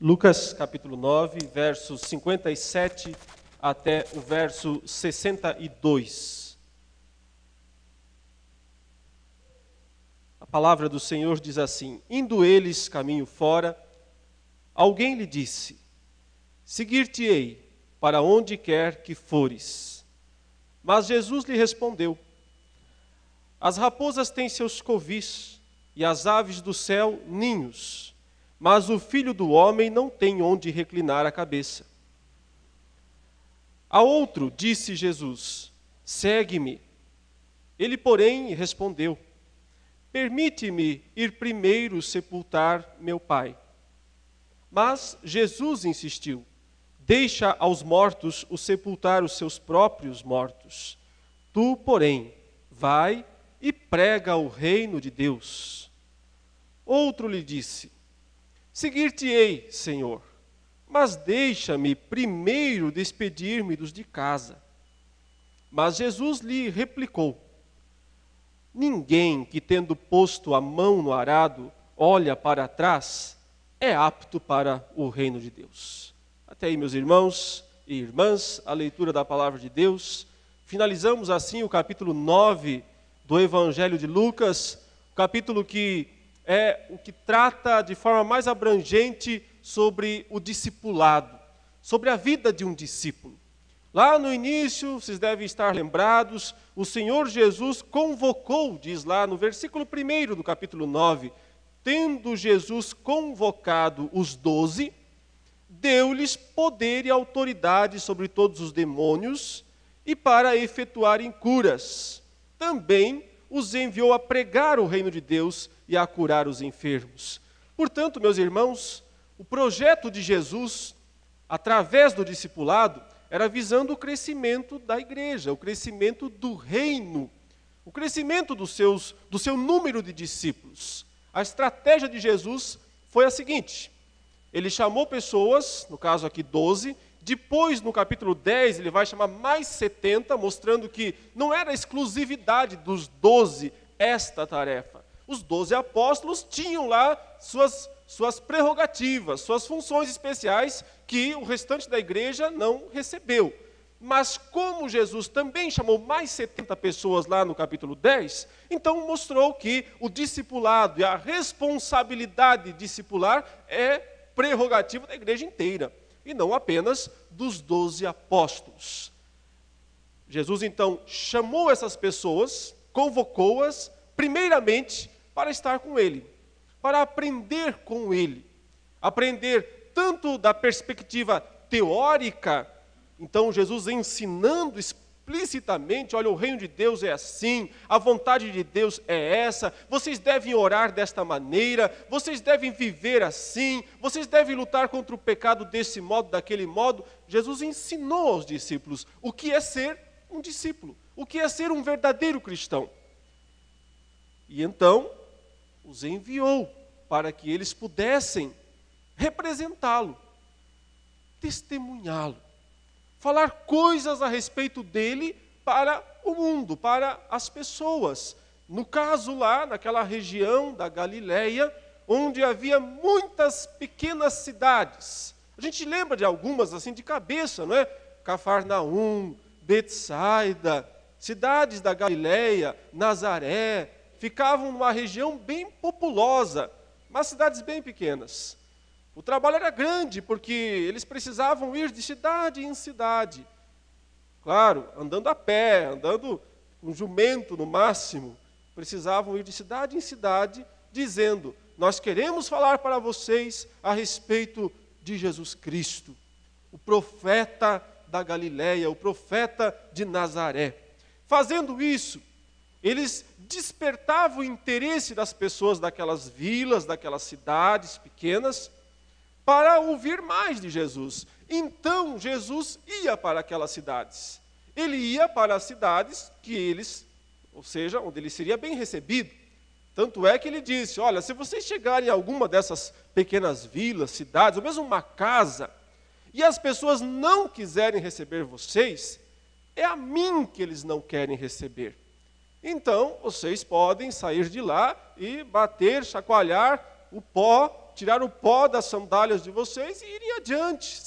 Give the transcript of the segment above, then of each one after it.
Lucas capítulo 9, versos 57 até o verso 62. A palavra do Senhor diz assim: Indo eles caminho fora, alguém lhe disse: Seguir-te-ei para onde quer que fores. Mas Jesus lhe respondeu: As raposas têm seus covis, e as aves do céu ninhos, mas o Filho do Homem não tem onde reclinar a cabeça. A outro disse Jesus: Segue-me. Ele, porém, respondeu: Permite-me ir primeiro sepultar meu pai. Mas Jesus insistiu: Deixa aos mortos o sepultar os seus próprios mortos. Tu, porém, vai e prega o reino de Deus. Outro lhe disse: Seguir-te-ei, Senhor, mas deixa-me primeiro despedir-me dos de casa. Mas Jesus lhe replicou: Ninguém que, tendo posto a mão no arado, olha para trás, é apto para o reino de Deus. Até aí, meus irmãos e irmãs, a leitura da palavra de Deus. Finalizamos assim o capítulo 9 do Evangelho de Lucas, o capítulo que é o que trata de forma mais abrangente sobre o discipulado, sobre a vida de um discípulo. Lá no início, vocês devem estar lembrados, o Senhor Jesus convocou, diz lá no versículo 1 do capítulo 9, tendo Jesus convocado os 12, deu-lhes poder e autoridade sobre todos os demônios e para efetuarem curas. Também os enviou a pregar o reino de Deus e a curar os enfermos. Portanto, meus irmãos, o projeto de Jesus, através do discipulado, era visando o crescimento da igreja, o crescimento do reino, o crescimento do seu número de discípulos. A estratégia de Jesus foi a seguinte: ele chamou pessoas, no caso aqui 12, depois no capítulo 10 ele vai chamar mais 70, mostrando que não era exclusividade dos 12 esta tarefa. Os 12 apóstolos tinham lá suas prerrogativas, suas funções especiais que o restante da igreja não recebeu. Mas como Jesus também chamou mais 70 pessoas lá no capítulo 10, então mostrou que o discipulado e a responsabilidade discipular é prerrogativa da igreja inteira, e não apenas dos 12 apóstolos. Jesus então chamou essas pessoas, convocou-as, primeiramente para estar com ele, para aprender com ele, aprender tanto da perspectiva teórica, então Jesus ensinando explicitamente: olha, o reino de Deus é assim, a vontade de Deus é essa, vocês devem orar desta maneira, vocês devem viver assim, vocês devem lutar contra o pecado desse modo, daquele modo. Jesus ensinou aos discípulos o que é ser um discípulo, o que é ser um verdadeiro cristão. E então os enviou para que eles pudessem representá-lo, testemunhá-lo, falar coisas a respeito dele para o mundo, para as pessoas. No caso lá, naquela região da Galileia, onde havia muitas pequenas cidades. A gente lembra de algumas assim de cabeça, não é? Cafarnaum, Betsaida, cidades da Galileia, Nazaré, ficavam numa região bem populosa, mas cidades bem pequenas. O trabalho era grande, porque eles precisavam ir de cidade em cidade. Claro, andando a pé, andando com jumento no máximo. Precisavam ir de cidade em cidade, dizendo: nós queremos falar para vocês a respeito de Jesus Cristo, o profeta da Galileia, o profeta de Nazaré. Fazendo isso, eles despertavam o interesse das pessoas daquelas vilas, daquelas cidades pequenas, para ouvir mais de Jesus. Então Jesus ia para aquelas cidades. Ele ia para as cidades que eles, ou seja, onde ele seria bem recebido. Tanto é que ele disse: olha, se vocês chegarem a alguma dessas pequenas vilas, cidades, ou mesmo uma casa, e as pessoas não quiserem receber vocês, é a mim que eles não querem receber. Então, vocês podem sair de lá e bater, chacoalhar o pó tirar o pó das sandálias de vocês e irem adiante,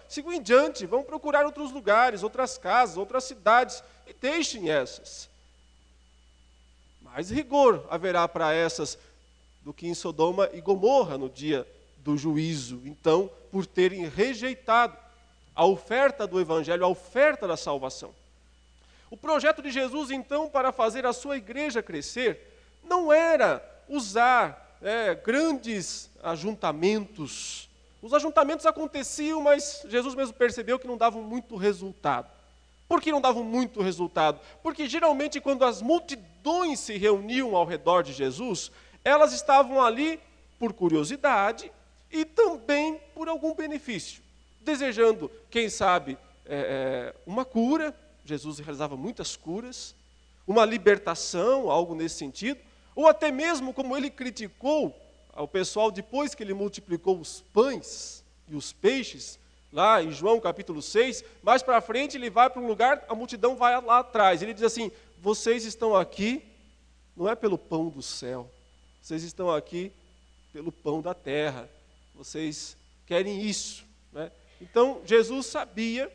sigam em diante, vão procurar outros lugares, outras casas, outras cidades, e deixem essas. Mais rigor haverá para essas do que em Sodoma e Gomorra no dia do juízo. Então, por terem rejeitado a oferta do Evangelho, a oferta da salvação. O projeto de Jesus, então, para fazer a sua igreja crescer, não era usar grandes ajuntamentos. Os ajuntamentos aconteciam, mas Jesus mesmo percebeu que não davam muito resultado. Por que não davam muito resultado? Porque geralmente quando as multidões se reuniam ao redor de Jesus, elas estavam ali por curiosidade e também por algum benefício. Desejando, quem sabe, uma cura, Jesus realizava muitas curas, uma libertação, algo nesse sentido, ou até mesmo como ele criticou ao pessoal depois que ele multiplicou os pães e os peixes, lá em João capítulo 6, mais para frente ele vai para um lugar, a multidão vai lá atrás, ele diz assim, vocês estão aqui, não é pelo pão do céu, vocês estão aqui pelo pão da terra, vocês querem isso, né? Então Jesus sabia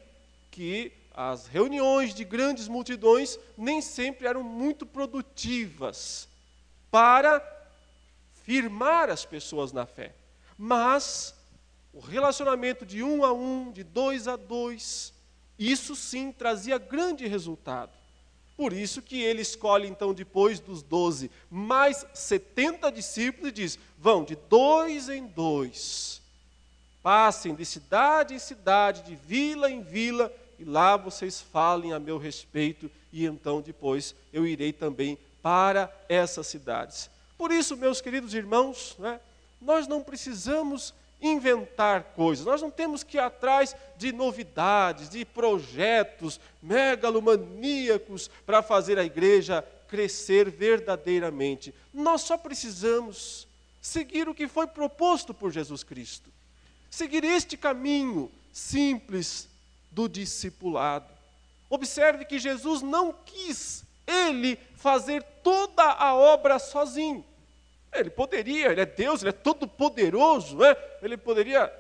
que as reuniões de grandes multidões nem sempre eram muito produtivas para firmar as pessoas na fé. Mas o relacionamento de 1 a 1, de 2 a 2, isso sim trazia grande resultado. Por isso que ele escolhe então depois dos 12, mais 70 discípulos e diz, vão de 2 em 2, passem de cidade em cidade, de vila em vila, e lá vocês falem a meu respeito, e então depois eu irei também para essas cidades. Por isso, meus queridos irmãos, nós não precisamos inventar coisas, nós não temos que ir atrás de novidades, de projetos megalomaníacos para fazer a igreja crescer verdadeiramente. Nós só precisamos seguir o que foi proposto por Jesus Cristo. Seguir este caminho simples do discipulado. Observe que Jesus não quis ele fazer toda a obra sozinho. Ele poderia, ele é Deus, ele é todo poderoso, ele poderia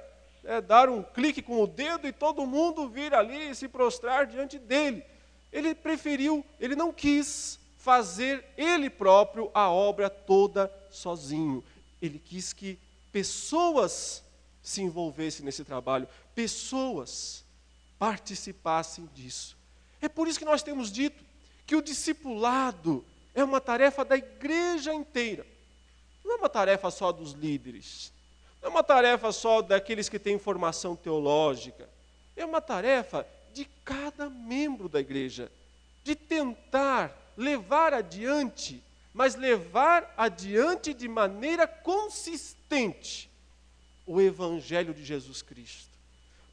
dar um clique com o dedo e todo mundo vir ali e se prostrar diante dele. Ele preferiu, ele não quis fazer ele próprio a obra toda sozinho. Ele quis que pessoas se envolvessem nesse trabalho, pessoas participassem disso. É por isso que nós temos dito que o discipulado é uma tarefa da igreja inteira. Não é uma tarefa só dos líderes. Não é uma tarefa só daqueles que têm formação teológica. É uma tarefa de cada membro da igreja, de tentar levar adiante, mas levar adiante de maneira consistente o Evangelho de Jesus Cristo.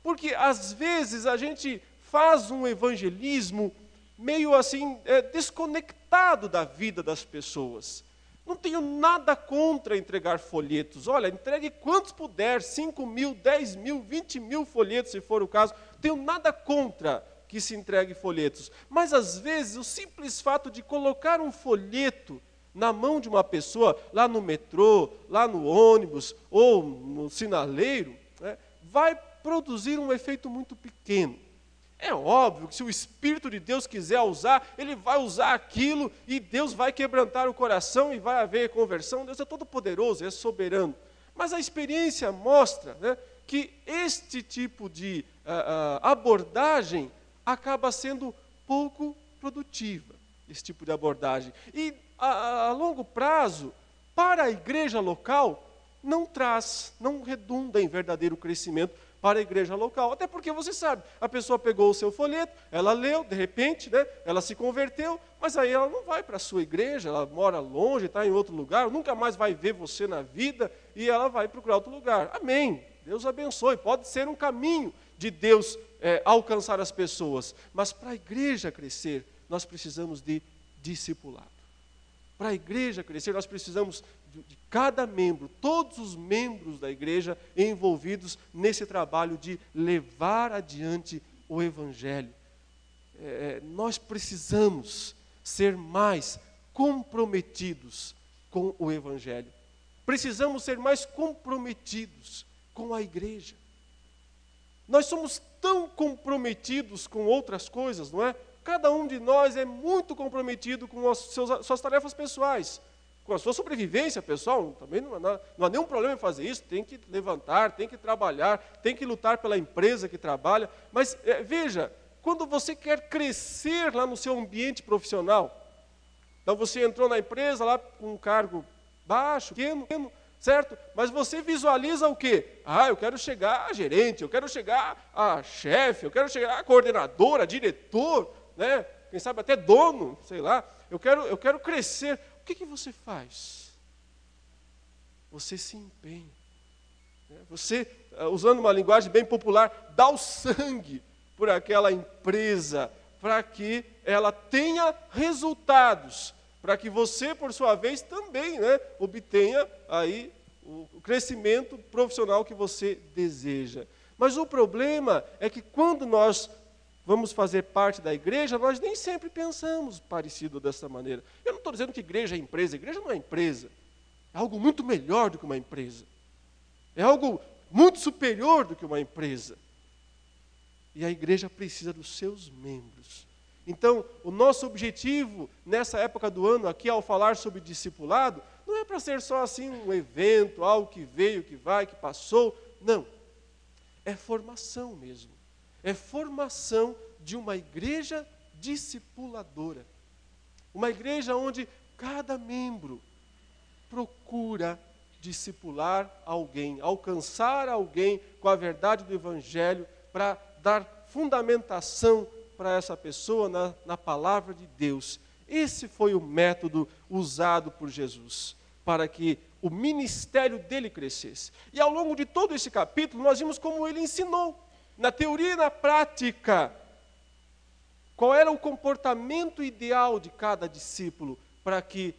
Porque às vezes a gente faz um evangelismo meio assim, desconectado da vida das pessoas. Não tenho nada contra entregar folhetos. Olha, entregue quantos puder, 5.000, 10.000, 20.000 folhetos, se for o caso. Não tenho nada contra que se entregue folhetos. Mas às vezes o simples fato de colocar um folheto na mão de uma pessoa, lá no metrô, lá no ônibus ou no sinaleiro, vai produzir um efeito muito pequeno. É óbvio que se o Espírito de Deus quiser usar, Ele vai usar aquilo e Deus vai quebrantar o coração e vai haver conversão. Deus é todo poderoso, é soberano. Mas a experiência mostra que este tipo de abordagem acaba sendo pouco produtiva, esse tipo de abordagem. E a longo prazo, para a igreja local, não redunda em verdadeiro crescimento para a igreja local. Até porque você sabe, a pessoa pegou o seu folheto, ela leu, de repente, ela se converteu, mas aí ela não vai para a sua igreja, ela mora longe, está em outro lugar, nunca mais vai ver você na vida, e ela vai procurar outro lugar. Amém. Deus abençoe. Pode ser um caminho de Deus alcançar as pessoas, mas para a igreja crescer, nós precisamos de discipulado. Para a igreja crescer, nós precisamos de cada membro, todos os membros da igreja envolvidos nesse trabalho de levar adiante o Evangelho. Nós precisamos ser mais comprometidos com o Evangelho. precisamos ser mais comprometidos com a igreja. Nós somos tão comprometidos com outras coisas, não é? Cada um de nós é muito comprometido com as suas tarefas pessoais, com a sua sobrevivência pessoal. Também não há nenhum problema em fazer isso, tem que levantar, tem que trabalhar, tem que lutar pela empresa que trabalha. Mas veja, quando você quer crescer lá no seu ambiente profissional, então você entrou na empresa lá com um cargo baixo, pequeno, certo? Mas você visualiza o quê? Eu quero chegar a gerente, eu quero chegar a chefe, eu quero chegar a coordenadora, a diretor, né? Quem sabe até dono, sei lá. Eu quero crescer. O que você faz? Você se empenha. Você, usando uma linguagem bem popular, dá o sangue por aquela empresa, para que ela tenha resultados, para que você, por sua vez, também, né, obtenha aí o crescimento profissional que você deseja. Mas o problema é que quando nós vamos fazer parte da igreja, nós nem sempre pensamos parecido dessa maneira. Eu não estou dizendo que igreja é empresa. Igreja não é empresa. É algo muito melhor do que uma empresa. É algo muito superior do que uma empresa. E a igreja precisa dos seus membros. Então, o nosso objetivo nessa época do ano aqui, ao falar sobre discipulado, não é para ser só assim um evento, algo que veio, que vai, que passou. Não. É formação mesmo. É formação de uma igreja discipuladora. Uma igreja onde cada membro procura discipular alguém, alcançar alguém com a verdade do Evangelho, para dar fundamentação para essa pessoa na palavra de Deus. Esse foi o método usado por Jesus, para que o ministério dele crescesse. E ao longo de todo esse capítulo, nós vimos como ele ensinou, na teoria e na prática, qual era o comportamento ideal de cada discípulo para que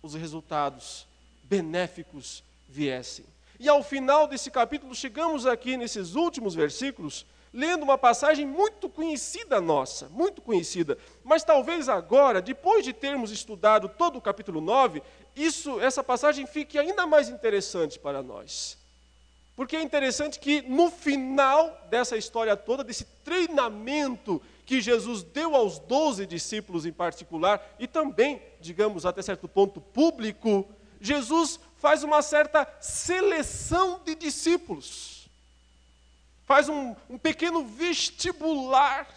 os resultados benéficos viessem. E ao final desse capítulo, chegamos aqui nesses últimos versículos, lendo uma passagem muito conhecida nossa, muito conhecida. Mas talvez agora, depois de termos estudado todo o capítulo 9, essa passagem fique ainda mais interessante para nós. Porque é interessante que no final dessa história toda, desse treinamento que Jesus deu aos 12 discípulos em particular, e também, digamos, até certo ponto público, Jesus faz uma certa seleção de discípulos. Faz um pequeno vestibular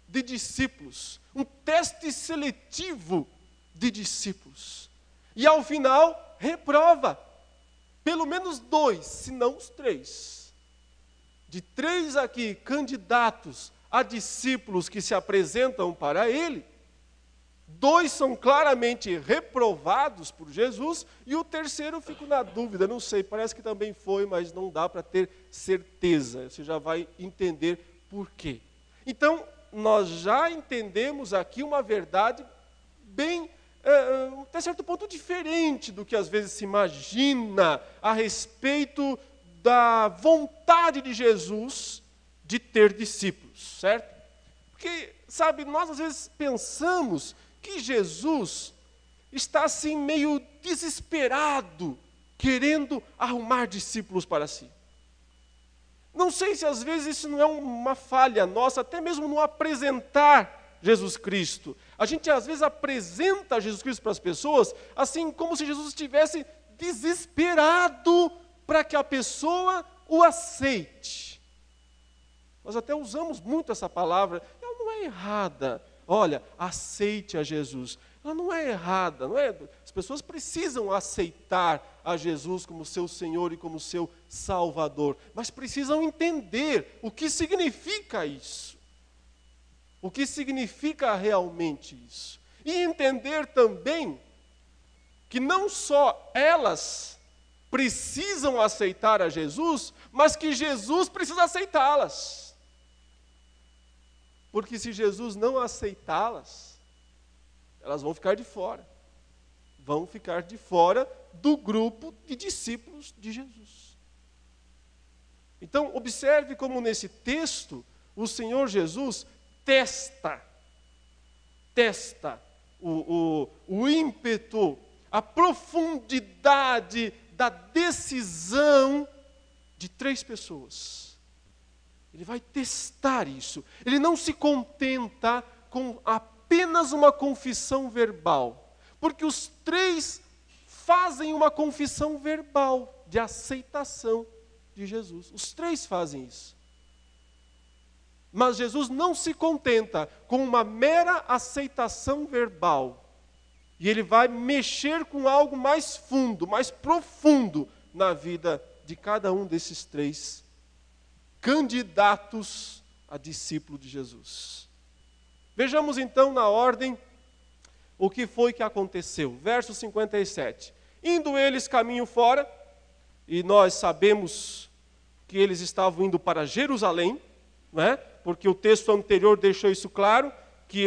de discípulos, um teste seletivo de discípulos. E ao final, reprova pelo menos 2, se não os 3. De 3 aqui, candidatos a discípulos que se apresentam para ele, 2 são claramente reprovados por Jesus, e o terceiro eu fico na dúvida, não sei, parece que também foi, mas não dá para ter certeza, você já vai entender por quê. Então, nós já entendemos aqui uma verdade bem, até certo ponto, diferente do que às vezes se imagina a respeito da vontade de Jesus de ter discípulos, certo? Porque, sabe, nós às vezes pensamos que Jesus está assim meio desesperado, querendo arrumar discípulos para si. Não sei se às vezes isso não é uma falha nossa, até mesmo no apresentar Jesus Cristo. A gente às vezes apresenta Jesus Cristo para as pessoas, assim como se Jesus estivesse desesperado para que a pessoa o aceite. Nós até usamos muito essa palavra, ela não é errada. Olha, aceite a Jesus. Ela não é errada, não é? As pessoas precisam aceitar a Jesus como seu Senhor e como seu Salvador, mas precisam entender o que significa isso. O que significa realmente isso. E entender também que não só elas precisam aceitar a Jesus, mas que Jesus precisa aceitá-las. Porque se Jesus não aceitá-las, elas vão ficar de fora. Vão ficar de fora do grupo de discípulos de Jesus. Então, observe como nesse texto, o Senhor Jesus testa o ímpeto, a profundidade da decisão de 3 pessoas. Ele vai testar isso. Ele não se contenta com apenas uma confissão verbal, porque os 3 fazem uma confissão verbal de aceitação de Jesus. Os 3 fazem isso. Mas Jesus não se contenta com uma mera aceitação verbal. E ele vai mexer com algo mais fundo, mais profundo na vida de cada um desses 3 candidatos a discípulo de Jesus. Vejamos então na ordem o que foi que aconteceu. Verso 57. Indo eles caminho fora, e nós sabemos que eles estavam indo para Jerusalém, não é? Porque o texto anterior deixou isso claro, que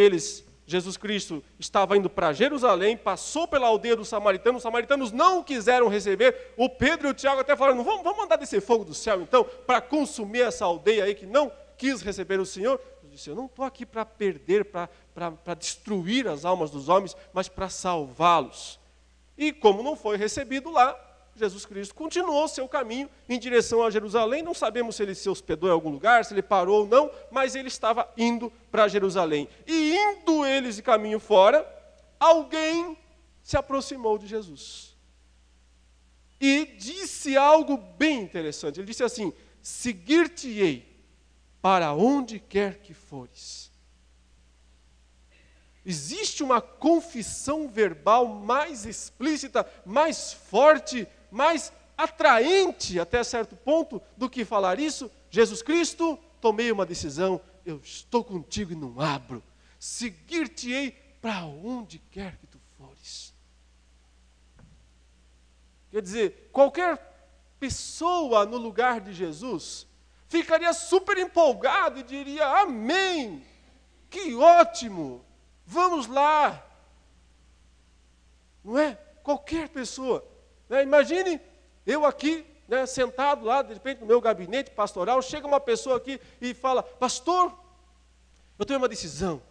Jesus Cristo estava indo para Jerusalém, passou pela aldeia dos samaritanos não o quiseram receber, o Pedro e o Tiago até falaram, vamos mandar descer fogo do céu então, para consumir essa aldeia aí que não quis receber o Senhor. Eu disse, eu não estou aqui para perder, para destruir as almas dos homens, mas para salvá-los. E como não foi recebido lá, Jesus Cristo continuou seu caminho em direção a Jerusalém. Não sabemos se ele se hospedou em algum lugar, se ele parou ou não, mas ele estava indo para Jerusalém. E indo eles de caminho fora, alguém se aproximou de Jesus. E disse algo bem interessante. Ele disse assim, seguir-te-ei para onde quer que fores. Existe uma confissão verbal mais explícita, mais forte, mais atraente até certo ponto do que falar isso? Jesus Cristo, tomei uma decisão, eu estou contigo e não abro. Seguir-te-ei para onde quer que tu fores. Quer dizer, qualquer pessoa no lugar de Jesus ficaria super empolgado e diria, amém, que ótimo. Vamos lá, não é? Qualquer pessoa, né? Imagine eu aqui, né, sentado lá, de repente no meu gabinete pastoral, chega uma pessoa aqui e fala, pastor, eu tenho uma decisão,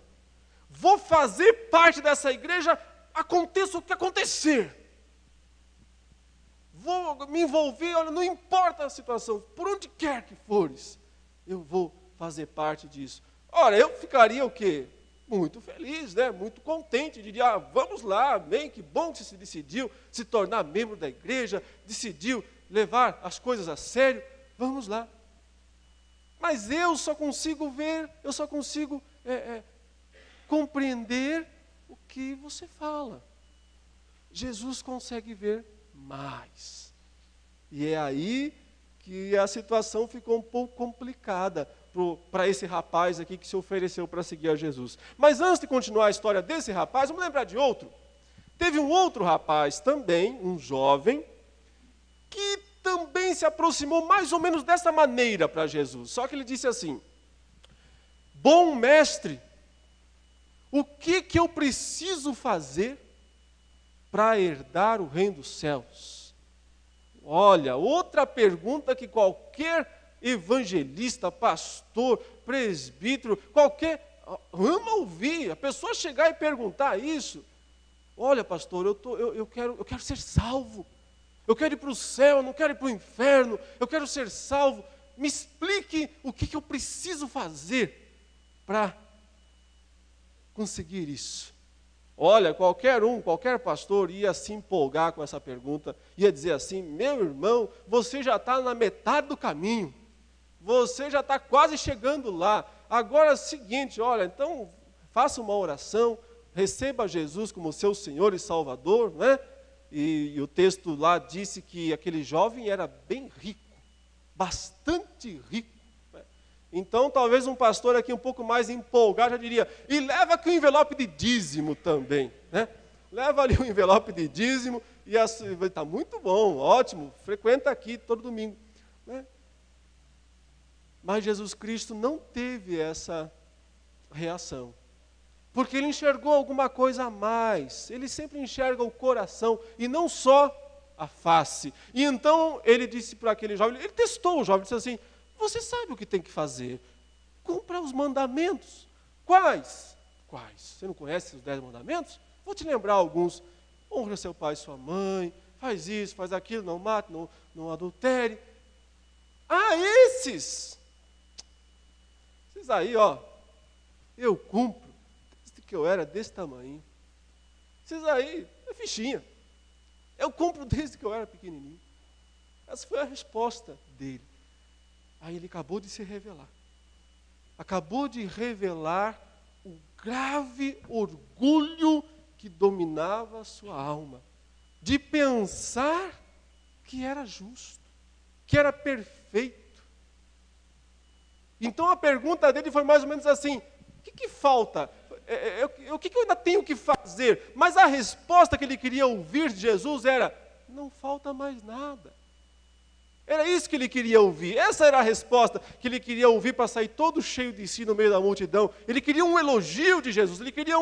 vou fazer parte dessa igreja, aconteça o que acontecer, vou me envolver, olha, não importa a situação, por onde quer que fores, eu vou fazer parte disso. Ora, eu ficaria o quê? Muito feliz, né? Muito contente, diria, vamos lá, amém, que bom que você se decidiu se tornar membro da igreja, decidiu levar as coisas a sério, vamos lá. Mas eu só consigo ver, eu só consigo compreender o que você fala. Jesus consegue ver mais. E é aí que a situação ficou um pouco complicada para esse rapaz aqui que se ofereceu para seguir a Jesus. Mas antes de continuar a história desse rapaz, vamos lembrar de outro. Teve um outro rapaz também, um jovem, que também se aproximou mais ou menos dessa maneira para Jesus. Só que ele disse assim, bom mestre, o que eu preciso fazer para herdar o reino dos céus? Olha, outra pergunta que qualquer evangelista, pastor, presbítero, qualquer, ama ouvir, a pessoa chegar e perguntar isso. Olha, pastor, eu quero ser salvo, eu quero ir para o céu, eu não quero ir para o inferno, eu quero ser salvo, me explique o que eu preciso fazer para conseguir isso. Olha, qualquer pastor ia se empolgar com essa pergunta, ia dizer assim, meu irmão, você já está na metade do caminho, você já está quase chegando lá, agora é o seguinte, olha, então faça uma oração, receba Jesus como seu Senhor e Salvador, né? E o texto lá disse que aquele jovem era bem rico, bastante rico. Né? Então talvez um pastor aqui um pouco mais empolgado já diria, e leva aqui um envelope de dízimo também, né? Leva ali um envelope de dízimo, e está muito bom, ótimo, frequenta aqui todo domingo. Né? Mas Jesus Cristo não teve essa reação, porque ele enxergou alguma coisa a mais, ele sempre enxerga o coração e não só a face. E então ele disse para aquele jovem, ele testou o jovem, disse assim, você sabe o que tem que fazer? Cumpra os mandamentos. Quais? Você não conhece os 10 mandamentos? Vou te lembrar alguns. Honra seu pai e sua mãe, faz isso, faz aquilo, não mate, não adultere. Ah, esses aí, ó, eu cumpro desde que eu era desse tamanho. Esses aí, é fichinha. Eu cumpro desde que eu era pequenininho. Essa foi a resposta dele. Aí ele acabou de se revelar. Acabou de revelar o grave orgulho que dominava a sua alma. De pensar que era justo, que era perfeito. Então a pergunta dele foi mais ou menos assim: o que falta? O que eu ainda tenho que fazer? Mas a resposta que ele queria ouvir de Jesus era: não falta mais nada. Era isso que ele queria ouvir. Essa era a resposta que ele queria ouvir para sair todo cheio de si no meio da multidão. Ele queria um elogio de Jesus. Ele queria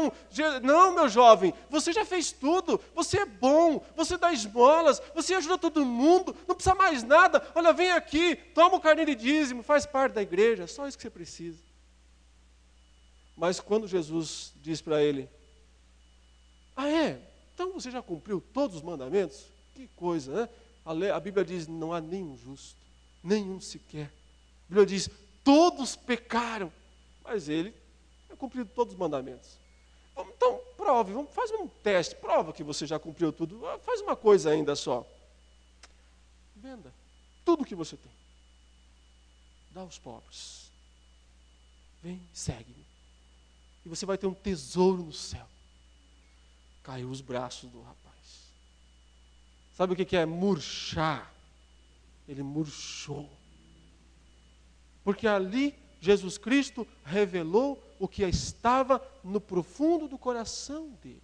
não, meu jovem, você já fez tudo. Você é bom, você dá esmolas, você ajuda todo mundo, não precisa mais nada. Olha, vem aqui, toma o carneiro de dízimo, faz parte da igreja, só isso que você precisa. Mas quando Jesus diz para ele: ah, então você já cumpriu todos os mandamentos? Que coisa, né? A Bíblia diz: não há nenhum justo, nenhum sequer. A Bíblia diz: todos pecaram, mas ele cumpriu todos os mandamentos. Então, prove, faz um teste, prova que você já cumpriu tudo. Faz uma coisa ainda só. Venda tudo que você tem. Dá aos pobres. Vem, segue-me. E você vai ter um tesouro no céu. Caiu os braços do rapaz. Sabe o que é murchar? Ele murchou. Porque ali Jesus Cristo revelou o que estava no profundo do coração dele.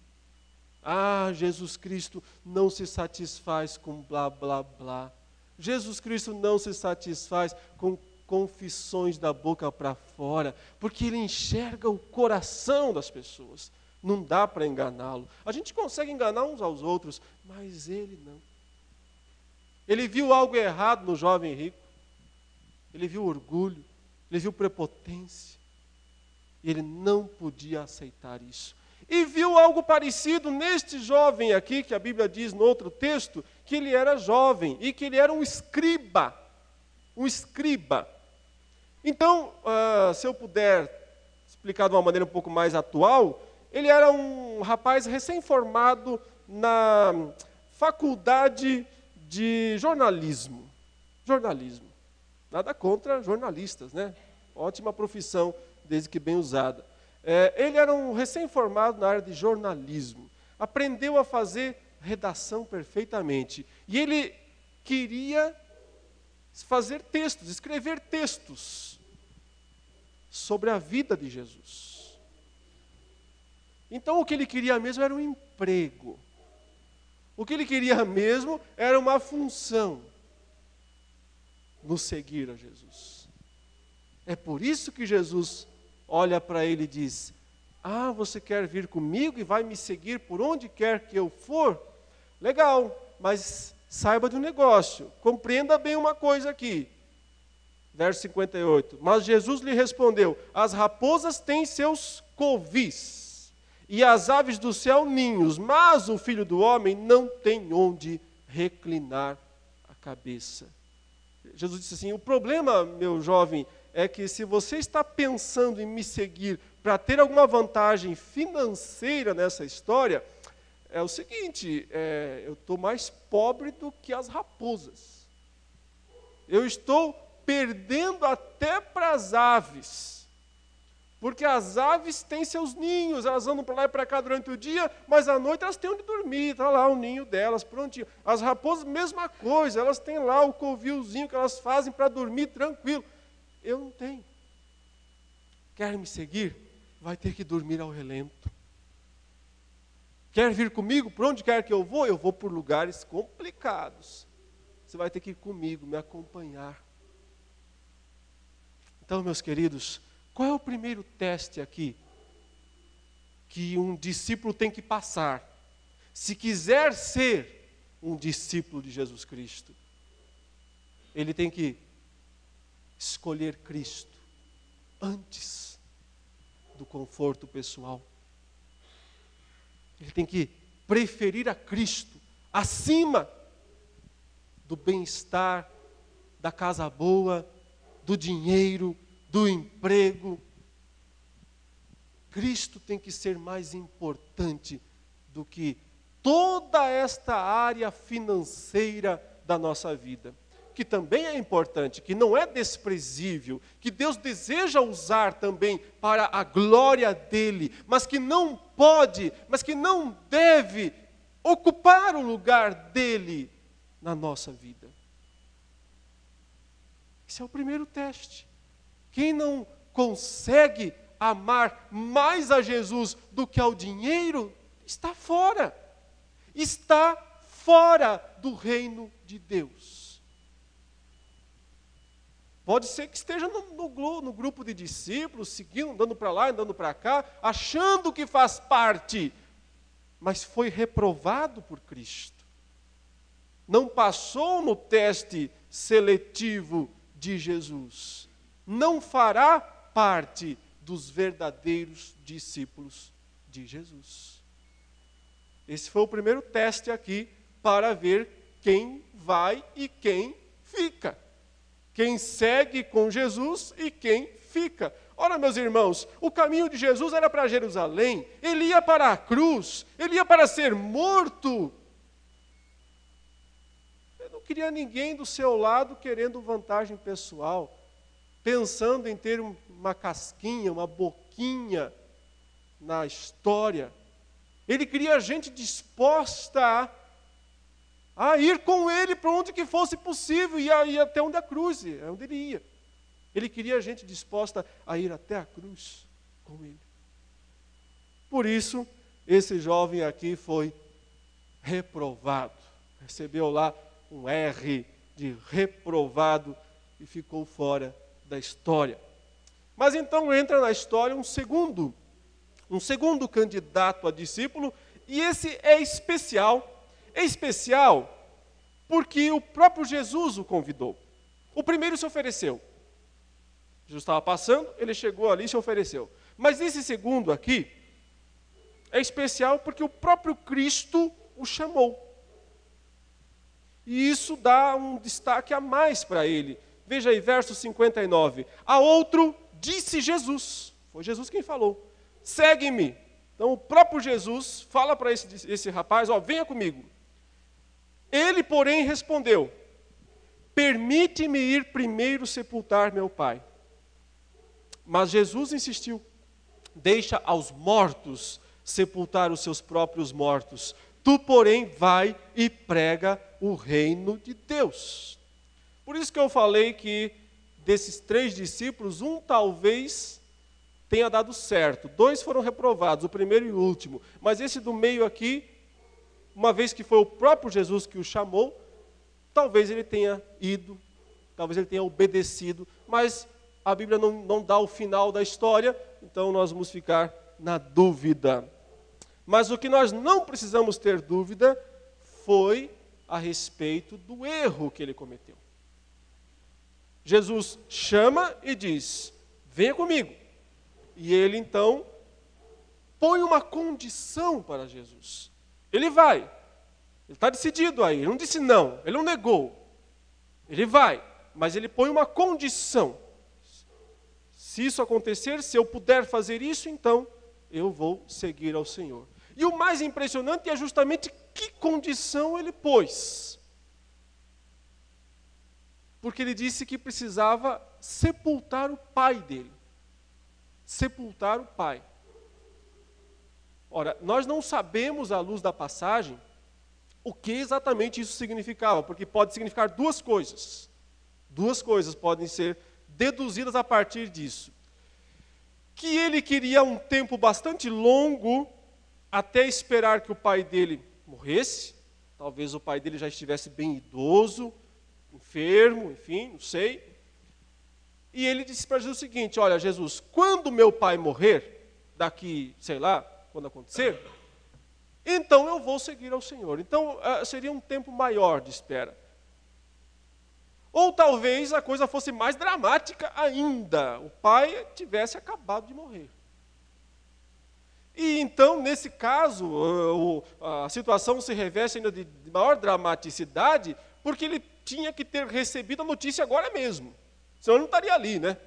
Ah, Jesus Cristo não se satisfaz com blá, blá, blá. Jesus Cristo não se satisfaz com confissões da boca para fora, porque Ele enxerga o coração das pessoas. Não dá para enganá-lo. A gente consegue enganar uns aos outros, mas Ele não. Ele viu algo errado no jovem rico. Ele viu orgulho, ele viu prepotência. E ele não podia aceitar isso. E viu algo parecido neste jovem aqui, que a Bíblia diz no outro texto, que ele era jovem e que ele era um escriba. Um escriba. Então, se eu puder explicar de uma maneira um pouco mais atual, ele era um rapaz recém-formado na faculdade de jornalismo. Jornalismo. Nada contra jornalistas, né? Ótima profissão, desde que bem usada. Ele era um recém-formado na área de jornalismo. Aprendeu a fazer redação perfeitamente. E ele queria fazer textos, escrever textos sobre a vida de Jesus. Então o que ele queria mesmo era um emprego. O que ele queria mesmo era uma função no seguir a Jesus. É por isso que Jesus olha para ele e diz: ah, você quer vir comigo e vai me seguir por onde quer que eu for? Legal, mas saiba de um negócio, compreenda bem uma coisa aqui. Verso 58, mas Jesus lhe respondeu: as raposas têm seus covis, e as aves do céu ninhos, mas o Filho do Homem não tem onde reclinar a cabeça. Jesus disse assim: o problema, meu jovem, é que se você está pensando em me seguir para ter alguma vantagem financeira nessa história, é o seguinte, eu estou mais pobre do que as raposas. Eu estou perdendo até para as aves. Porque as aves têm seus ninhos, elas andam para lá e para cá durante o dia, mas à noite elas têm onde dormir, está lá o ninho delas, prontinho. As raposas, mesma coisa, elas têm lá o covilzinho que elas fazem para dormir tranquilo. Eu não tenho. Quer me seguir? Vai ter que dormir ao relento. Quer vir comigo? Por onde quer que eu vou por lugares complicados. Você vai ter que ir comigo, me acompanhar. Então, meus queridos, qual é o primeiro teste aqui que um discípulo tem que passar, se quiser ser um discípulo de Jesus Cristo? Ele tem que escolher Cristo antes do conforto pessoal. Ele tem que preferir a Cristo acima do bem-estar, da casa boa, do dinheiro, do emprego. Cristo tem que ser mais importante do que toda esta área financeira da nossa vida, que também é importante, que não é desprezível, que Deus deseja usar também para a glória dele, mas que não pode, mas que não deve ocupar o lugar dele na nossa vida. Esse é o primeiro teste. Quem não consegue amar mais a Jesus do que ao dinheiro, está fora. Está fora do reino de Deus. Pode ser que esteja no grupo de discípulos, seguindo, andando para lá, andando para cá, achando que faz parte, mas foi reprovado por Cristo. Não passou no teste seletivo de Jesus. Não fará parte dos verdadeiros discípulos de Jesus. Esse foi o primeiro teste aqui para ver quem vai e quem fica. Quem segue com Jesus e quem fica. Ora, meus irmãos, o caminho de Jesus era para Jerusalém, ele ia para a cruz, ele ia para ser morto. Ele não queria ninguém do seu lado querendo vantagem pessoal, pensando em ter uma casquinha, uma boquinha na história. Ele queria gente disposta a ir com ele para onde que fosse possível, e até onde a cruz, é onde ele ia. Ele queria gente disposta a ir até a cruz com ele. Por isso, esse jovem aqui foi reprovado. Recebeu lá um R de reprovado e ficou fora da história. Mas então entra na história um segundo candidato a discípulo, e esse é especial. É especial porque o próprio Jesus o convidou. O primeiro se ofereceu. Jesus estava passando, ele chegou ali e se ofereceu. Mas esse segundo aqui é especial porque o próprio Cristo o chamou. E isso dá um destaque a mais para ele. Veja aí, verso 59. A outro disse Jesus. Foi Jesus quem falou. Segue-me. Então o próprio Jesus fala para esse rapaz, venha comigo. Ele, porém, respondeu, permite-me ir primeiro sepultar meu pai. Mas Jesus insistiu, deixa aos mortos sepultar os seus próprios mortos. Tu, porém, vai e prega o reino de Deus. Por isso que eu falei que desses 3 discípulos, um talvez tenha dado certo. 2 foram reprovados, o primeiro e o último. Mas esse do meio aqui, uma vez que foi o próprio Jesus que o chamou, talvez ele tenha ido, talvez ele tenha obedecido, mas a Bíblia não dá o final da história, então nós vamos ficar na dúvida. Mas o que nós não precisamos ter dúvida foi a respeito do erro que ele cometeu. Jesus chama e diz, venha comigo. E ele então põe uma condição para Jesus. Ele vai, ele está decidido aí, ele não disse não, ele não negou. Ele vai, mas ele põe uma condição. Se isso acontecer, se eu puder fazer isso, então eu vou seguir ao Senhor. E o mais impressionante é justamente que condição ele pôs. Porque ele disse que precisava sepultar o pai dele. Sepultar o pai. Ora, nós não sabemos, à luz da passagem, o que exatamente isso significava, porque pode significar 2 coisas. 2 coisas podem ser deduzidas a partir disso. Que ele queria um tempo bastante longo até esperar que o pai dele morresse. Talvez o pai dele já estivesse bem idoso, enfermo, enfim, não sei. E ele disse para Jesus o seguinte, olha, Jesus, quando meu pai morrer, daqui, sei lá, quando acontecer, então eu vou seguir ao Senhor. Então seria um tempo maior de espera. Ou talvez a coisa fosse mais dramática ainda, o pai tivesse acabado de morrer. E então, nesse caso, a situação se reveste ainda de maior dramaticidade, porque ele tinha que ter recebido a notícia agora mesmo. Senão ele não estaria ali, né?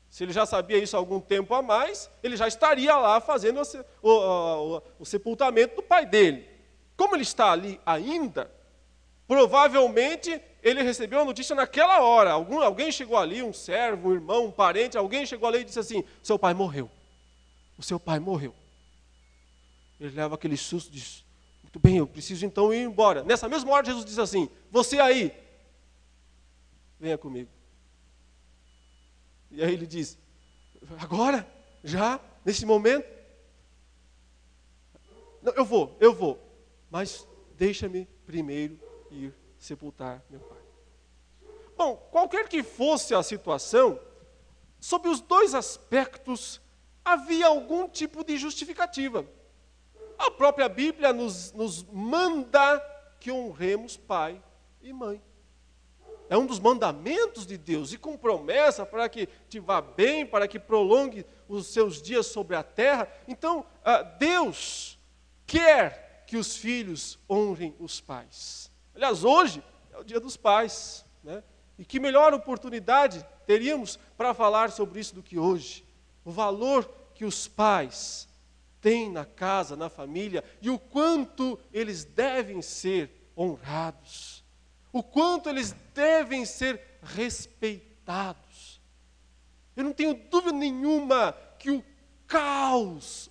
Se ele já sabia isso há algum tempo a mais, ele já estaria lá fazendo o sepultamento do pai dele. Como ele está ali ainda, provavelmente ele recebeu a notícia naquela hora. Alguém chegou ali, um servo, um irmão, um parente, alguém chegou ali e disse assim: seu pai morreu. O seu pai morreu. Ele leva aquele susto e diz: muito bem, eu preciso então ir embora. Nessa mesma hora Jesus diz assim: você aí, venha comigo. E aí ele diz: agora? Já? Nesse momento? Não, eu vou. Mas deixa-me primeiro ir sepultar meu pai. Bom, qualquer que fosse a situação, sob os dois aspectos, havia algum tipo de justificativa. A própria Bíblia nos manda que honremos pai e mãe. É um dos mandamentos de Deus, e com promessa para que te vá bem, para que prolongue os seus dias sobre a terra. Então, Deus quer que os filhos honrem os pais. Aliás, hoje é o dia dos pais, né? E que melhor oportunidade teríamos para falar sobre isso do que hoje. O valor que os pais têm na casa, na família, e o quanto eles devem ser honrados. O quanto eles devem ser respeitados. Eu não tenho dúvida nenhuma que o caos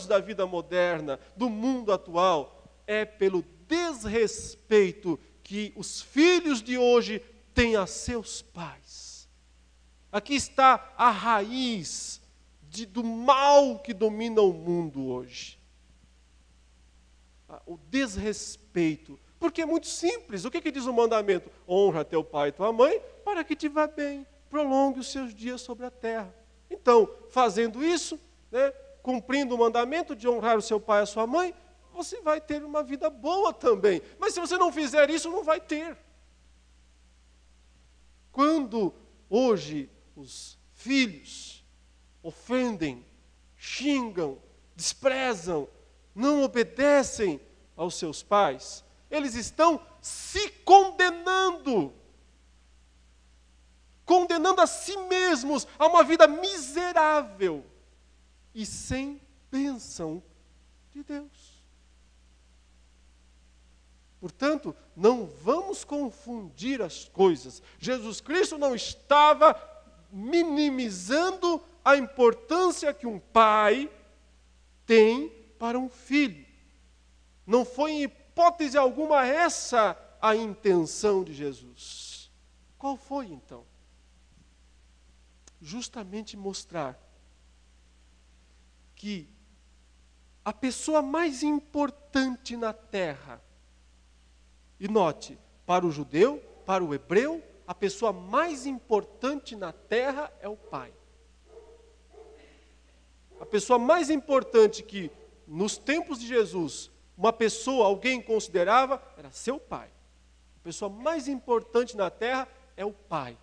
da vida moderna, do mundo atual, é pelo desrespeito que os filhos de hoje têm a seus pais. Aqui está a raiz do mal que domina o mundo hoje. O desrespeito. Porque é muito simples. O que diz o mandamento? Honra teu pai e tua mãe, para que te vá bem, prolongue os seus dias sobre a terra. Então, fazendo isso, né, cumprindo o mandamento de honrar o seu pai e a sua mãe, você vai ter uma vida boa também. Mas se você não fizer isso, não vai ter. Quando hoje os filhos ofendem, xingam, desprezam, não obedecem aos seus pais, eles estão se condenando a si mesmos a uma vida miserável e sem bênção de Deus. Portanto, não vamos confundir as coisas. Jesus Cristo não estava minimizando a importância que um pai tem para um filho. Não foi em hipótese alguma essa a intenção de Jesus. Qual foi então? Justamente mostrar que a pessoa mais importante na terra, e note, para o judeu, para o hebreu, a pessoa mais importante na terra é o pai. A pessoa mais importante que, nos tempos de Jesus, alguém considerava, era seu pai. A pessoa mais importante na terra é o pai.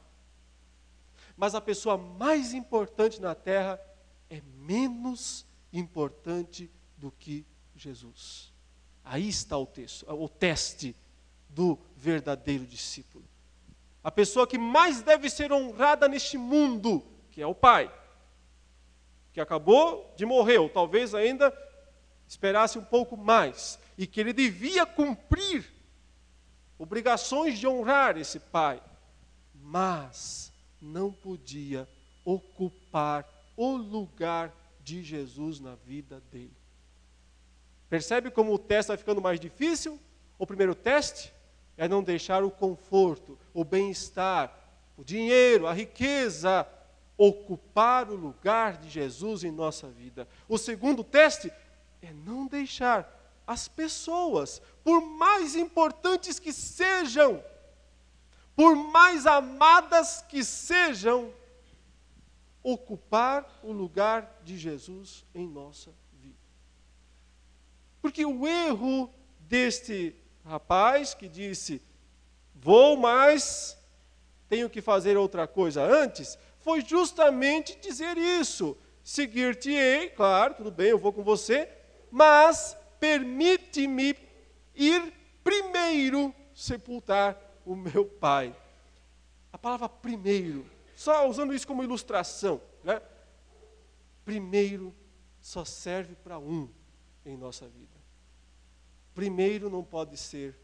Mas a pessoa mais importante na terra é menos importante do que Jesus. Aí está o teste do verdadeiro discípulo. A pessoa que mais deve ser honrada neste mundo, que é o pai, que acabou de morrer, ou talvez ainda esperasse um pouco mais, e que ele devia cumprir obrigações de honrar esse pai, mas não podia ocupar o lugar de Jesus na vida dele. Percebe como o teste vai ficando mais difícil? O primeiro teste é não deixar o conforto, o bem-estar, o dinheiro, a riqueza ocupar o lugar de Jesus em nossa vida. O segundo teste é não deixar as pessoas, por mais importantes que sejam, por mais amadas que sejam, ocupar o lugar de Jesus em nossa vida. Porque o erro deste rapaz que disse, vou, mas tenho que fazer outra coisa antes, foi justamente dizer isso. Seguir-te-ei, claro, tudo bem, eu vou com você, mas permite-me ir primeiro sepultar o meu pai. A palavra primeiro, só usando isso como ilustração, né? Primeiro só serve para um em nossa vida. Primeiro não pode ser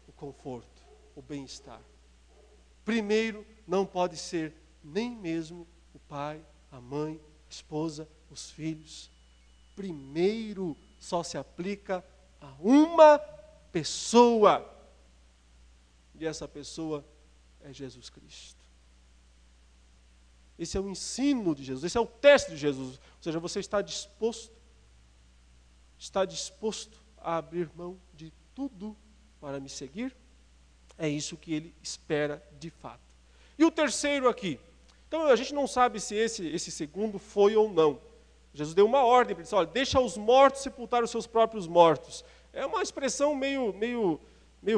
o conforto, o bem-estar. Primeiro não pode ser nem mesmo o pai, a mãe, a esposa, os filhos. Primeiro só se aplica a uma pessoa. E essa pessoa é Jesus Cristo. Esse é o ensino de Jesus, esse é o teste de Jesus. Ou seja, você está disposto a abrir mão de tudo para me seguir? É isso que ele espera de fato. E o terceiro aqui. Então a gente não sabe se esse segundo foi ou não. Jesus deu uma ordem para ele, olha, deixa os mortos sepultar os seus próprios mortos. É uma expressão meio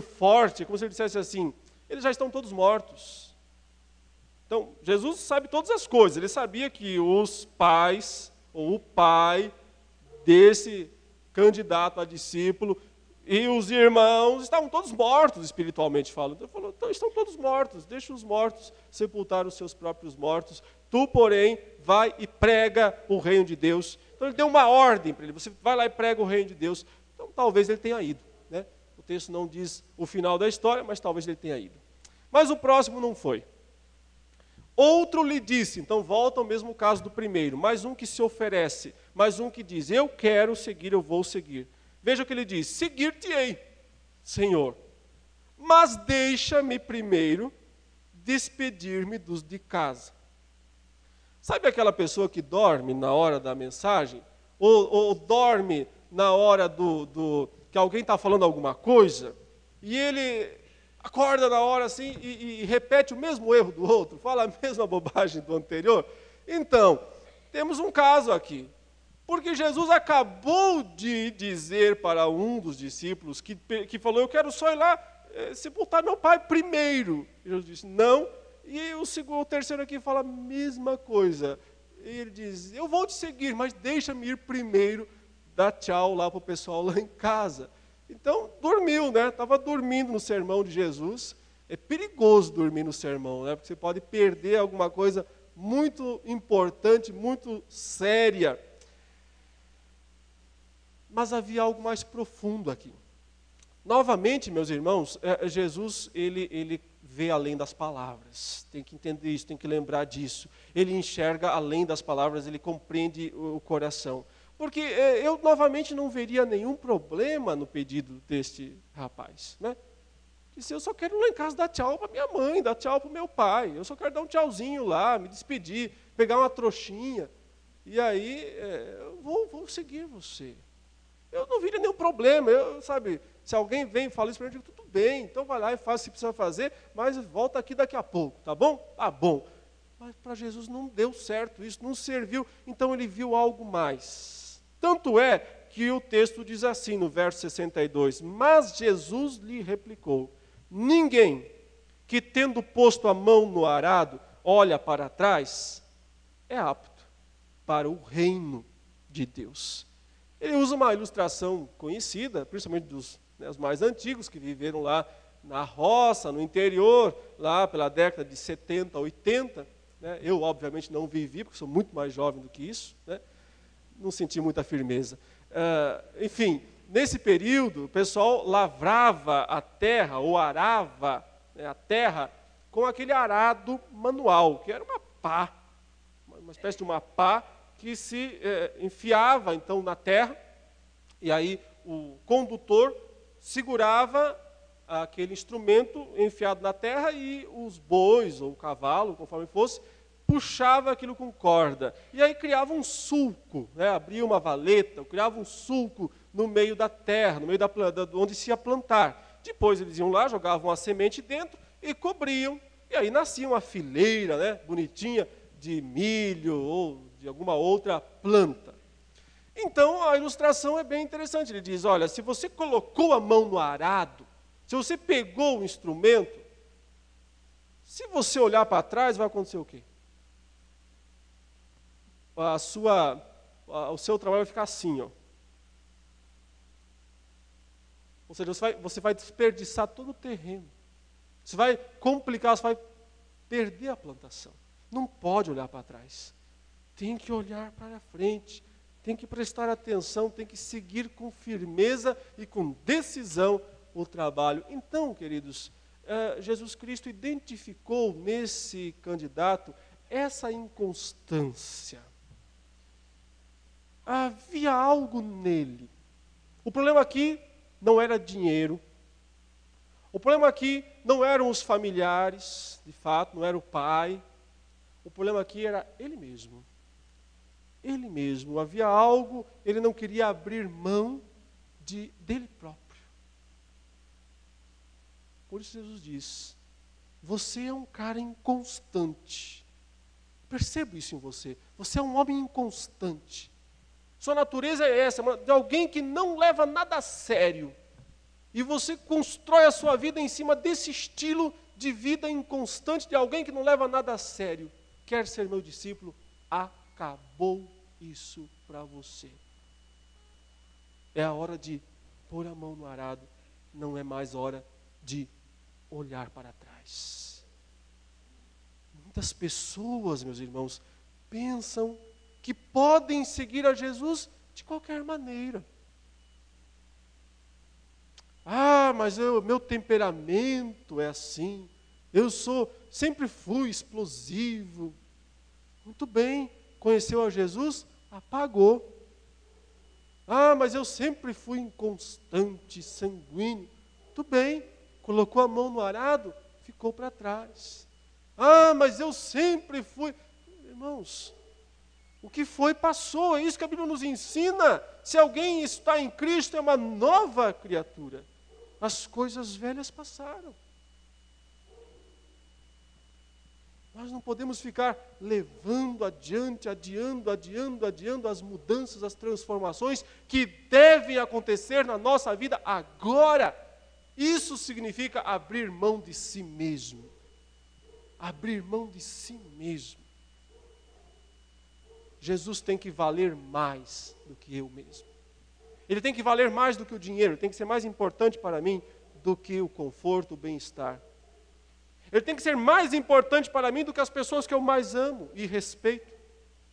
forte, como se ele dissesse assim, eles já estão todos mortos. Então, Jesus sabe todas as coisas. Ele sabia que os pais, ou o pai desse candidato a discípulo, e os irmãos estavam todos mortos, espiritualmente falando. Então, ele falou, então estão todos mortos, deixa os mortos sepultar os seus próprios mortos. Tu, porém, vai e prega o reino de Deus. Então, ele deu uma ordem para ele, você vai lá e prega o reino de Deus. Então, talvez ele tenha ido, né? O texto não diz o final da história, mas talvez ele tenha ido. Mas o próximo não foi. Outro lhe disse, então volta ao mesmo caso do primeiro, mais um que se oferece, mais um que diz, eu quero seguir, eu vou seguir. Veja o que ele diz, seguir-te-ei, Senhor, mas deixa-me primeiro despedir-me dos de casa. Sabe aquela pessoa que dorme na hora da mensagem? Ou dorme na hora que alguém está falando alguma coisa, e ele acorda na hora assim e repete o mesmo erro do outro, fala a mesma bobagem do anterior? Então, temos um caso aqui. Porque Jesus acabou de dizer para um dos discípulos que falou, eu quero só ir lá sepultar meu pai primeiro. E Jesus disse, não. E o terceiro aqui fala a mesma coisa. E ele diz, eu vou te seguir, mas deixa-me ir primeiro, dar tchau lá para o pessoal lá em casa. Então, dormiu, né? Estava dormindo no sermão de Jesus. É perigoso dormir no sermão, né? Porque você pode perder alguma coisa muito importante, muito séria. Mas havia algo mais profundo aqui. Novamente, meus irmãos, Jesus, ele vê além das palavras. Tem que entender isso, tem que lembrar disso. Ele enxerga além das palavras, ele compreende o coração. Porque eu, novamente, não veria nenhum problema no pedido deste rapaz, né? Disse, eu só quero ir lá em casa dar tchau para minha mãe, dar tchau para o meu pai. Eu só quero dar um tchauzinho lá, me despedir, pegar uma trouxinha. E aí, eu vou seguir você. Eu não veria nenhum problema, se alguém vem e fala isso para mim, eu digo, tudo bem, então vai lá e faz o que precisa fazer, mas volta aqui daqui a pouco, tá bom? Tá bom. Mas para Jesus não deu certo isso, não serviu, então ele viu algo mais. Tanto é que o texto diz assim, no verso 62, mas Jesus lhe replicou, ninguém que tendo posto a mão no arado, olha para trás, é apto para o reino de Deus. Ele usa uma ilustração conhecida, principalmente dos os mais antigos, que viveram lá na roça, no interior, lá pela década de 70, 80. Né? Eu, obviamente, não vivi, porque sou muito mais jovem do que isso. Né? Não senti muita firmeza. Enfim, nesse período, o pessoal lavrava a terra, ou arava, né, a terra, com aquele arado manual, que era uma pá, uma espécie de uma pá, que se enfiava, então, na terra, e aí o condutor segurava aquele instrumento enfiado na terra e os bois, ou o cavalo, conforme fosse, puxava aquilo com corda. E aí criava um sulco, né? Abria uma valeta, criava um sulco no meio da terra, no meio onde se ia plantar. Depois eles iam lá, jogavam a semente dentro e cobriam. E aí nascia uma fileira, né, bonitinha, de milho ou de alguma outra planta. Então, a ilustração é bem interessante. Ele diz, olha, se você colocou a mão no arado, se você pegou o instrumento, se você olhar para trás, vai acontecer o quê? O seu trabalho vai ficar assim, ó. Ou seja, você vai desperdiçar todo o terreno. Você vai complicar, você vai perder a plantação. Não pode olhar para trás. Tem que olhar para frente. Tem que prestar atenção, tem que seguir com firmeza e com decisão o trabalho. Então, queridos, Jesus Cristo identificou nesse candidato essa inconstância. Havia algo nele. O problema aqui não era dinheiro. O problema aqui não eram os familiares, de fato, não era o pai. O problema aqui era ele mesmo. Ele mesmo. Havia algo, ele não queria abrir mão dele próprio. Por isso Jesus diz, você é um cara inconstante. Percebo isso em você. Você é um homem inconstante. Sua natureza é essa, de alguém que não leva nada a sério. E você constrói a sua vida em cima desse estilo de vida inconstante de alguém que não leva nada a sério. Quer ser meu discípulo? Acabou isso para você. É a hora de pôr a mão no arado. Não é mais hora de olhar para trás. Muitas pessoas, meus irmãos, pensam que podem seguir a Jesus de qualquer maneira. Mas meu temperamento é assim. Sempre fui explosivo. Muito bem, conheceu a Jesus, apagou. Mas eu sempre fui inconstante, sanguíneo. Muito bem, colocou a mão no arado, ficou para trás. Mas eu sempre fui. Irmãos, o que foi, passou. É isso que a Bíblia nos ensina. Se alguém está em Cristo, é uma nova criatura. As coisas velhas passaram. Nós não podemos ficar levando adiante, adiando as mudanças, as transformações que devem acontecer na nossa vida agora. Isso significa abrir mão de si mesmo. Abrir mão de si mesmo. Jesus tem que valer mais do que eu mesmo. Ele tem que valer mais do que o dinheiro, tem que ser mais importante para mim do que o conforto, o bem-estar. Ele tem que ser mais importante para mim do que as pessoas que eu mais amo e respeito.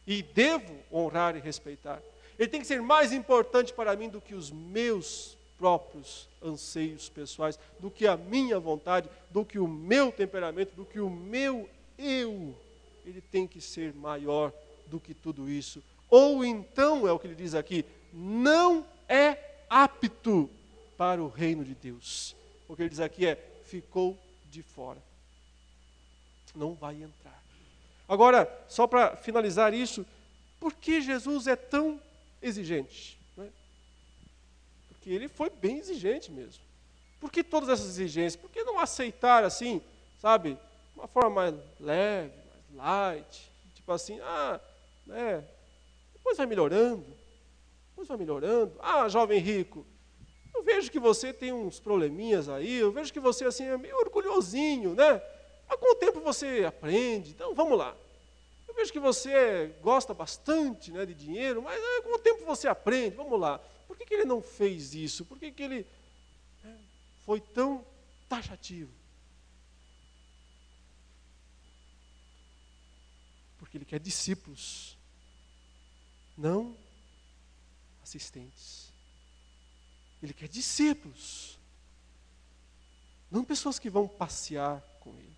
E devo honrar e respeitar. Ele tem que ser mais importante para mim do que os meus próprios anseios pessoais, do que a minha vontade, do que o meu temperamento, do que o meu eu. Ele tem que ser maior do que tudo isso. Ou então, é o que ele diz aqui, não é apto para o reino de Deus. O que ele diz aqui é, ficou de fora. Não vai entrar. Agora, só para finalizar isso, por que Jesus é tão exigente? Porque ele foi bem exigente mesmo. Por que todas essas exigências? Por que não aceitar assim, sabe, de uma forma mais leve, mais light, tipo assim, depois vai melhorando, jovem rico, eu vejo que você tem uns probleminhas aí, eu vejo que você assim é meio orgulhosinho, né? Mas com o tempo você aprende, então vamos lá. Eu vejo que você gosta bastante, né, de dinheiro, mas com o tempo você aprende, vamos lá. Por que ele não fez isso? Por que ele foi tão taxativo? Porque ele quer discípulos, não assistentes. Ele quer discípulos, não pessoas que vão passear com ele.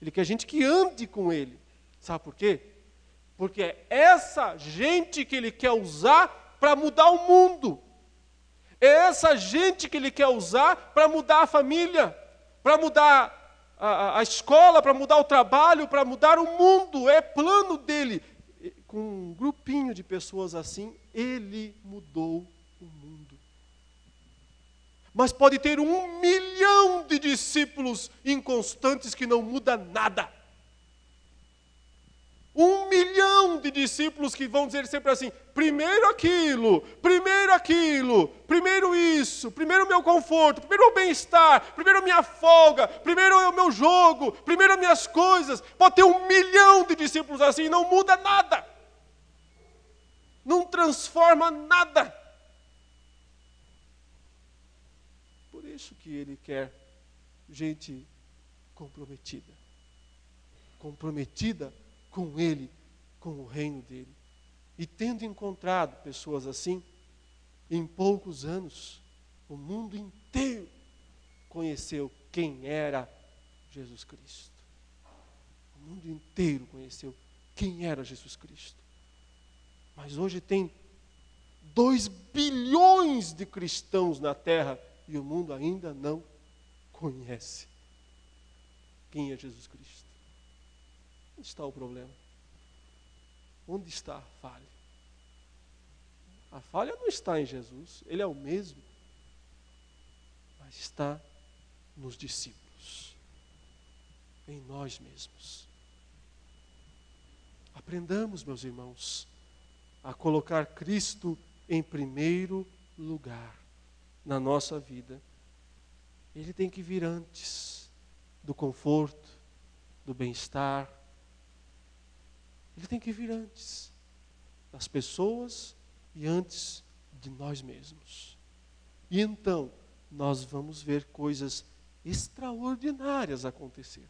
Ele quer gente que ande com ele. Sabe por quê? Porque é essa gente que ele quer usar para mudar o mundo. É essa gente que ele quer usar para mudar a família, para mudar a escola, para mudar o trabalho, para mudar o mundo. É plano dele. Com um grupinho de pessoas assim, ele mudou o mundo. Mas pode ter 1 milhão de discípulos inconstantes que não muda nada. 1 milhão de discípulos que vão dizer sempre assim, primeiro aquilo, primeiro isso, primeiro o meu conforto, primeiro o bem-estar, primeiro a minha folga, primeiro o meu jogo, primeiro as minhas coisas. Pode ter 1 milhão de discípulos assim e não muda nada. Não transforma nada. Por isso que ele quer gente comprometida. Comprometida com Ele, com o reino dele. E tendo encontrado pessoas assim, em poucos anos, o mundo inteiro conheceu quem era Jesus Cristo. O mundo inteiro conheceu quem era Jesus Cristo. Mas hoje tem 2 bilhões de cristãos na terra e o mundo ainda não conhece quem é Jesus Cristo. Onde está o problema? Onde está a falha? A falha não está em Jesus, Ele é o mesmo, mas está nos discípulos, em nós mesmos. Aprendamos, meus irmãos, a colocar Cristo em primeiro lugar na nossa vida. Ele tem que vir antes do conforto, do bem-estar. Ele tem que vir antes das pessoas e antes de nós mesmos. E então nós vamos ver coisas extraordinárias acontecer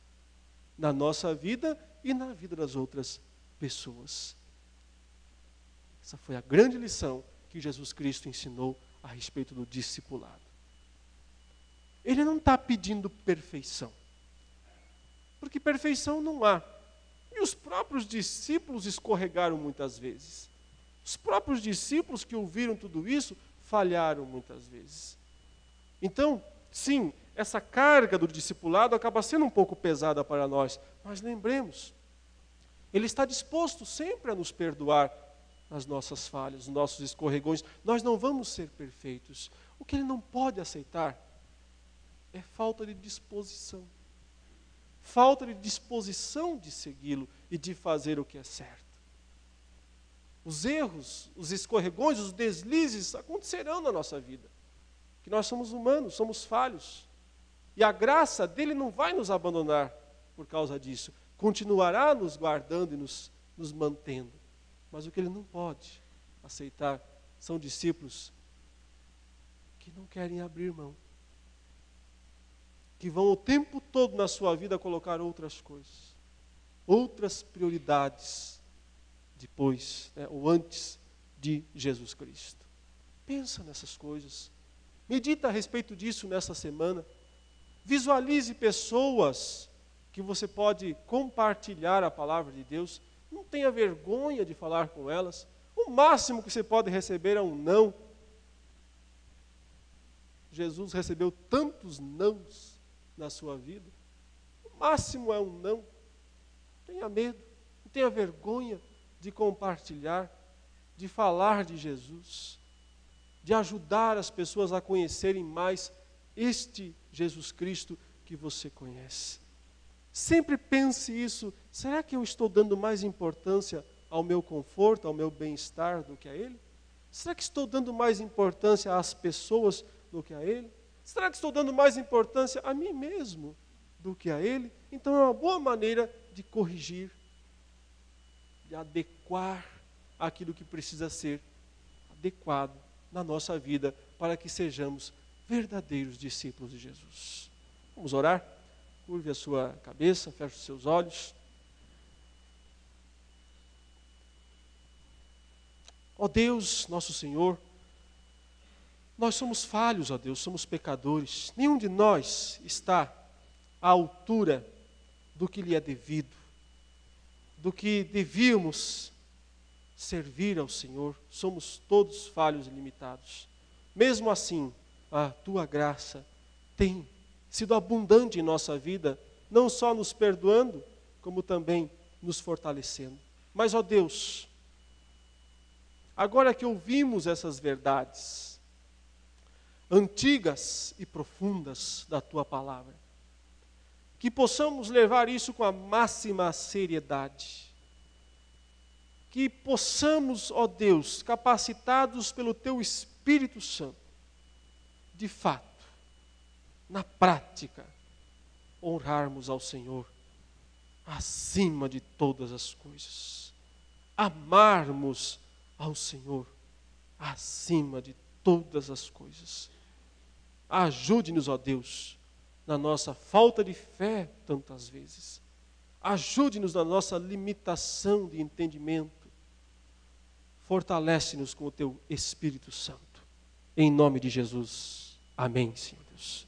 na nossa vida e na vida das outras pessoas. Essa foi a grande lição que Jesus Cristo ensinou a respeito do discipulado. Ele não está pedindo perfeição, porque perfeição não há. E os próprios discípulos escorregaram muitas vezes. Os próprios discípulos que ouviram tudo isso falharam muitas vezes. Então, sim, essa carga do discipulado acaba sendo um pouco pesada para nós, mas lembremos, Ele está disposto sempre a nos perdoar as nossas falhas, os nossos escorregões. Nós não vamos ser perfeitos. O que Ele não pode aceitar é falta de disposição. Falta de disposição de segui-lo e de fazer o que é certo. Os erros, os escorregões, os deslizes acontecerão na nossa vida. Que nós somos humanos, somos falhos. E a graça dele não vai nos abandonar por causa disso. Continuará nos guardando e nos mantendo. Mas o que ele não pode aceitar são discípulos que não querem abrir mão. Que vão o tempo todo na sua vida colocar outras coisas. Outras prioridades. Depois, ou antes de Jesus Cristo. Pensa nessas coisas. Medita a respeito disso nessa semana. Visualize pessoas que você pode compartilhar a palavra de Deus. Não tenha vergonha de falar com elas. O máximo que você pode receber é um não. Jesus recebeu tantos nãos na sua vida. O máximo é um não. Não tenha medo, não tenha vergonha de compartilhar, de falar de Jesus, de ajudar as pessoas a conhecerem mais este Jesus Cristo que você conhece. Sempre pense isso, será que eu estou dando mais importância ao meu conforto, ao meu bem-estar do que a Ele? Será que estou dando mais importância às pessoas do que a Ele? Será que estou dando mais importância a mim mesmo do que a Ele? Então é uma boa maneira de corrigir, de adequar aquilo que precisa ser adequado na nossa vida para que sejamos verdadeiros discípulos de Jesus. Vamos orar? Curve a sua cabeça, feche os seus olhos. Ó Deus, nosso Senhor, nós somos falhos, ó Deus, somos pecadores. Nenhum de nós está à altura do que lhe é devido, do que devíamos servir ao Senhor. Somos todos falhos e limitados. Mesmo assim, a Tua graça tem sido abundante em nossa vida, não só nos perdoando, como também nos fortalecendo. Mas, ó Deus, agora que ouvimos essas verdades antigas e profundas da Tua palavra, que possamos levar isso com a máxima seriedade. Que possamos, ó Deus, capacitados pelo Teu Espírito Santo, de fato, na prática, honrarmos ao Senhor acima de todas as coisas. Amarmos ao Senhor acima de todas as coisas. Ajude-nos, ó Deus, na nossa falta de fé tantas vezes. Ajude-nos na nossa limitação de entendimento. Fortalece-nos com o teu Espírito Santo. Em nome de Jesus. Amém, Senhor Deus.